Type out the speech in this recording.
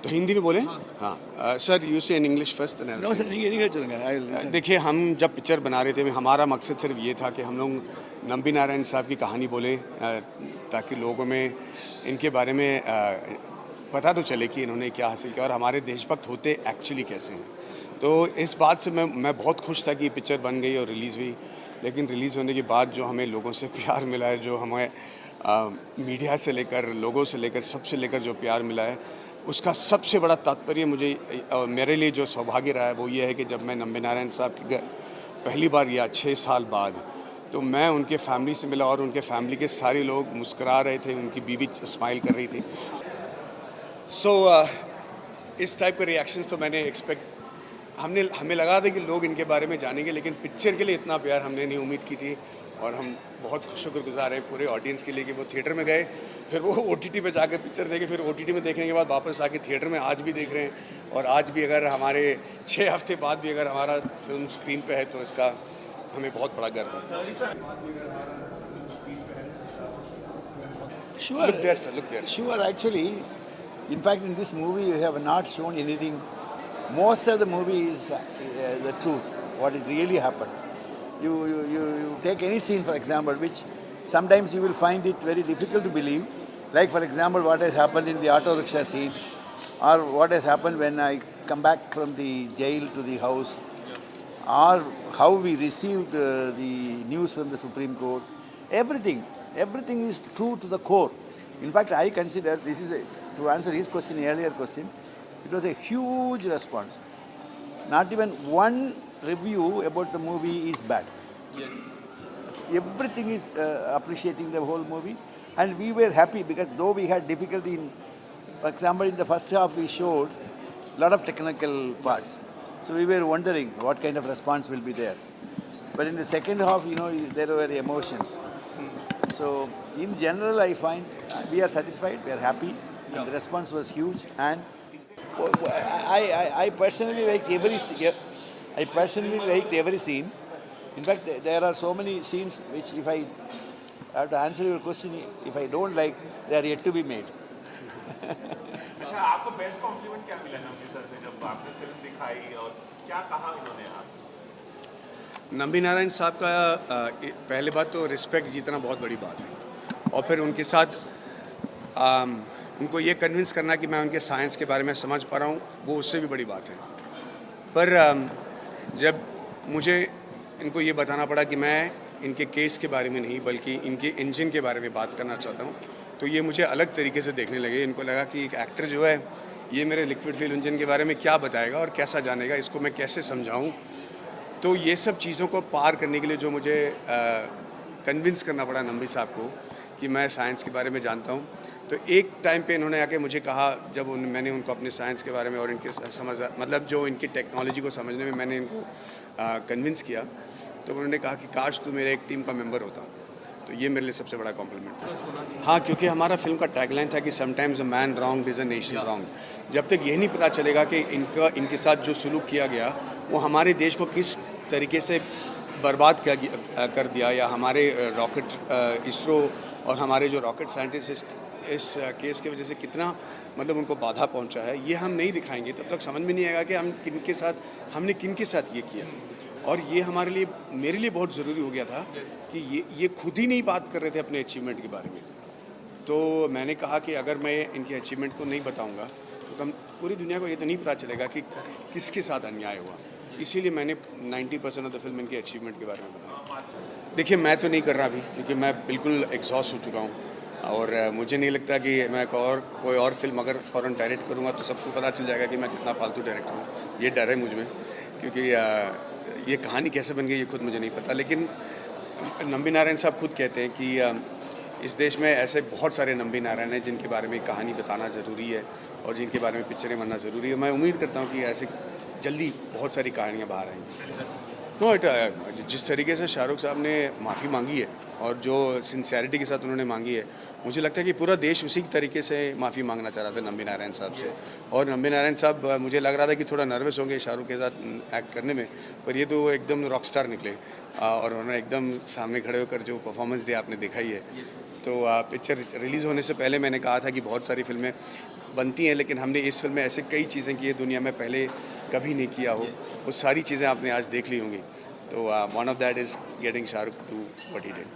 तो हिंदी में बोले? हाँ sir, you say in English first. No sir, English चलेगा। देखिए, हम जब पिक्चर बना रहे थे, हमारा मकसद सिर्फ ये था कि हम लोग नंबी नारायण साहब की कहानी बोले, ताकि लोगों में इनके बारे में पता तो चले कि इन्होंने क्या हासिल किया और हमारे देशभक्त होते एक्चुअली कैसे हैं। तो इस बात से मैं बहुत खुश था कि ये पिक्चर बन गई और रिलीज़ हुई। लेकिन रिलीज़ होने के बाद जो हमें लोगों से प्यार मिला है, जो हमें मीडिया से लेकर, लोगों से लेकर, सबसे लेकर जो प्यार मिला है, उसका सबसे बड़ा तात्पर्य मुझे मेरे लिए जो सौभाग्य रहा है वो ये है कि जब मैं नंबी नारायण साहब के घर पहली बार गया 6 साल बाद, तो मैं उनके फैमिली से मिला और उनके फैमिली के सारे लोग मुस्करा रहे थे, उनकी बीवी स्माइल कर रही थी। सो इस टाइप के रिएक्शंस तो मैंने हमें लगा था कि लोग इनके बारे में जानेंगे, लेकिन पिक्चर के लिए इतना प्यार हमने नहीं उम्मीद की थी। और हम बहुत शुक्रगुजार हैं पूरे ऑडियंस के लिए कि वो थिएटर में गए, फिर वो OTT पे जाकर पिक्चर देखे, फिर OTT में देखने के बाद वापस आके थिएटर में आज भी देख रहे हैं। और आज भी अगर हमारे 6 हफ्ते बाद भी अगर हमारा फिल्म स्क्रीन पे है तो इसका हमें बहुत बड़ा गर्व है। Sure. Look there, sir. Look there. Sure, actually, in fact, in this movie, you have not shown anything. Most of the movie is the truth, what is really happened. You take any scene, for example, which sometimes you will find it very difficult to believe. Like, for example, what has happened in the auto rickshaw scene, or what has happened when I come back from the jail to the house, or how we received the news from the Supreme Court. Everything is true to the core. In fact, I consider this is to answer his question, earlier question, it was a huge response. Not even one review about the movie is bad. Yes. Everything is appreciating the whole movie, and we were happy because though we had difficulty in, for example, in the first half we showed a lot of technical parts. So we were wondering what kind of response will be there. But in the second half, there were emotions. So in general, I find we are satisfied, we are happy, and the response was huge. And I personally liked every scene. In fact, there are so many scenes which, if I have to answer your question, if I don't like, they are yet to be made. अच्छा, आपको best compliment क्या मिला Nambi sir से जब आपने film दिखाई और क्या कहा इन्होंने आपसे? नंबी नारायण साहब का पहले बात तो रिस्पेक्ट जीतना बहुत बड़ी बात है, और फिर उनके साथ उनको ये कन्विंस करना कि मैं उनके साइंस के बारे में समझ पा रहा हूँ, वो उससे भी बड़ी बात है। पर जब मुझे इनको ये बताना पड़ा कि मैं इनके केस के बारे में नहीं बल्कि इनके इंजन के बारे में बात करना चाहता हूँ, तो ये मुझे अलग तरीके से देखने लगे। इनको लगा कि एक एक्टर जो है ये मेरे लिक्विड फ्यूल इंजन के बारे में क्या बताएगा और कैसा जानेगा, इसको मैं कैसे समझाऊँ। तो ये सब चीज़ों को पार करने के लिए जो मुझे कन्विंस करना पड़ा नंबी साहब को कि मैं साइंस के बारे में जानता हूँ, तो एक टाइम पे इन्होंने आके मुझे कहा, जब मैंने उनको अपने साइंस के बारे में और इनके जो इनकी टेक्नोलॉजी को समझने में मैंने इनको कन्विंस किया, तो उन्होंने कहा कि काश तू मेरे एक टीम का मेंबर होता। तो ये मेरे लिए सबसे बड़ा कॉम्प्लीमेंट था। हाँ, क्योंकि हमारा फिल्म का टैगलाइन था कि sometimes a man wrong is a nation wrong. जब तक ये नहीं पता चलेगा कि इनके साथ जो सलूक किया गया वो हमारे देश को किस तरीके से बर्बाद कर दिया, या हमारे रॉकेट इसरो और हमारे जो रॉकेट साइंटिस्ट इस केस की वजह से कितना उनको बाधा पहुंचा है, ये हम नहीं दिखाएंगे तब तक समझ में नहीं आएगा कि हमने किनके साथ ये किया। और ये मेरे लिए बहुत ज़रूरी हो गया था कि ये खुद ही नहीं बात कर रहे थे अपने अचीवमेंट के बारे में। तो मैंने कहा कि अगर मैं इनके अचीवमेंट को नहीं बताऊंगा तो पूरी दुनिया को ये तो नहीं पता चलेगा कि किसके साथ अन्याय हुआ। इसीलिए मैंने 90% ऑफ द फिल्म इनके अचीवमेंट के बारे में बताया। देखिए, मैं तो नहीं कर रहा अभी, क्योंकि मैं बिल्कुल एग्जॉस्ट हो चुका हूँ, और मुझे नहीं लगता कि मैं कोई और फिल्म अगर फ़ौरन डायरेक्ट करूँगा तो सबको पता चल जाएगा कि मैं कितना फालतू डायरेक्टर हूँ। ये डर है मुझ में, क्योंकि ये कहानी कैसे बन गई ये खुद मुझे नहीं पता। लेकिन नंबी नारायण साहब खुद कहते हैं कि इस देश में ऐसे बहुत सारे नंबी नारायण हैं जिनके बारे में कहानी बताना ज़रूरी है और जिनके बारे में पिक्चरें बनना ज़रूरी है। मैं उम्मीद करता हूँ कि ऐसे जल्दी बहुत सारी कहानियाँ बाहर आएंगी। जिस तरीके से शाहरुख साहब ने माफ़ी मांगी है और जो सिंसेरिटी के साथ उन्होंने मांगी है, मुझे लगता है कि पूरा देश उसी तरीके से माफ़ी मांगना चाह रहा था नंबी नारायण साहब से। और नंबी नारायण साहब, मुझे लग रहा था कि थोड़ा नर्वस होंगे शाहरुख के साथ एक्ट करने में, पर ये तो एकदम रॉक स्टार निकले और उन्होंने एकदम सामने खड़े होकर जो परफॉर्मेंस दिया आपने देखा ही है। तो पिक्चर रिलीज़ होने से पहले मैंने कहा था कि बहुत सारी फिल्में बनती हैं, लेकिन हमने इस फिल्म में ऐसे कई चीज़ें की है दुनिया में पहले कभी नहीं किया हो, वो सारी चीज़ें आपने आज देख ली होंगी. तो one of that is getting Shahrukh to what he did.